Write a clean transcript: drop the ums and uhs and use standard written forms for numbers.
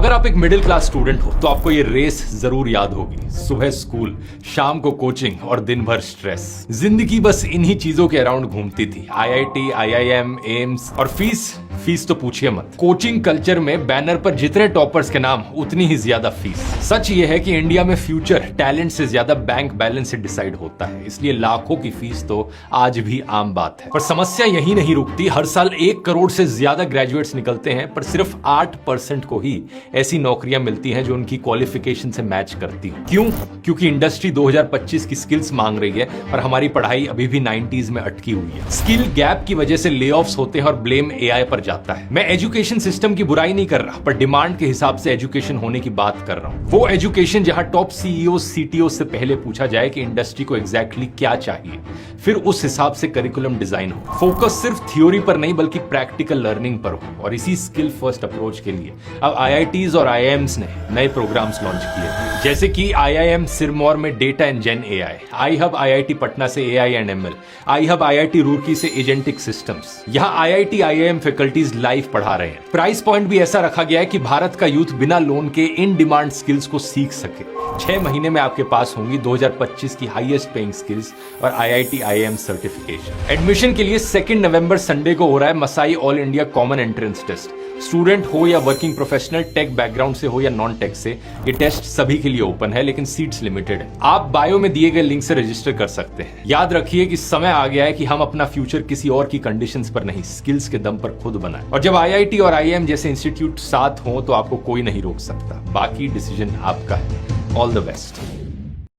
अगर आप एक मिडिल क्लास स्टूडेंट हो तो आपको ये रेस जरूर याद होगी। सुबह स्कूल, शाम को कोचिंग और दिन भर स्ट्रेस। जिंदगी बस इन्हीं चीजों के अराउंड घूमती थी। आईआईटी, आईआईएम, एम्स और फीस तो पूछिए मत। कोचिंग कल्चर में बैनर पर जितने टॉपर्स के नाम उतनी ही ज्यादा फीस। सच ये है कि इंडिया में फ्यूचर टैलेंट से ज्यादा बैंक बैलेंस से डिसाइड होता है, इसलिए लाखों की फीस तो आज भी आम बात है। पर समस्या यही नहीं रुकती। हर साल 1 करोड़ से ज्यादा ग्रेजुएट्स निकलते हैं, पर सिर्फ 8% को ही ऐसी नौकरियां मिलती हैं जो उनकी क्वालिफिकेशन से मैच करती है। क्यों? क्योंकि इंडस्ट्री 2025 की स्किल्स मांग रही है और हमारी पढ़ाई अभी भी 90s में अटकी हुई है। स्किल गैप की वजह से ले ऑफ्स होते हैं और ब्लेम एआई पर जाता है। मैं एजुकेशन सिस्टम की बुराई नहीं कर रहा, पर डिमांड के हिसाब से एजुकेशन होने की बात कर रहा हूं। वो एजुकेशन जहां टॉप सीईओ, सीटीओ से पहले पूछा जाए कि इंडस्ट्री को एग्जैक्टली क्या चाहिए, फिर उस हिसाब से करिकुलम डिजाइन हो। फोकस सिर्फ थ्योरी पर नहीं बल्कि प्रैक्टिकल लर्निंग पर हो। और इसी स्किल फर्स्ट अप्रोच के लिए अब आईआईटीज और आईआईएम्स ने नए प्रोग्राम्स लॉन्च किए, जैसे कि आईआईएम सिरमौर में data and gen AI, iHub IIT Patna से AI and ML, iHub IIT Roorkee से एजेंटिक सिस्टम्स। यहाँ आईआईटी, आईआईएम फैकल्टीज लाइव पढ़ा रहे हैं। प्राइस पॉइंट भी ऐसा रखा गया है कि भारत का यूथ बिना लोन के इन डिमांड स्किल्स को सीख सके। 6 महीने में आपके पास होंगी 2025 की हाईएस्ट पेइंग स्किल्स और आईआईटी, आईआईएम सर्टिफिकेशन। एडमिशन के लिए 2 नवंबर संडे को हो रहा है Masai all India common entrance test. Student हो या वर्किंग प्रोफेशनल, टेक बैकग्राउंड से हो या नॉन टेक से, ये टेस्ट सभी के लिए ओपन है, लेकिन सीट्स लिमिटेड है। आप बायो में दिए गए लिंक से रजिस्टर कर सकते हैं। याद रखिए कि समय आ गया है कि हम अपना फ्यूचर किसी और की कंडीशंस पर नहीं, स्किल्स के दम पर खुद बनाएं। और जब आईआईटी और आईआईएम जैसे इंस्टीट्यूट साथ हो तो आपको कोई नहीं रोक सकता। बाकी डिसीजन आपका है। All the best.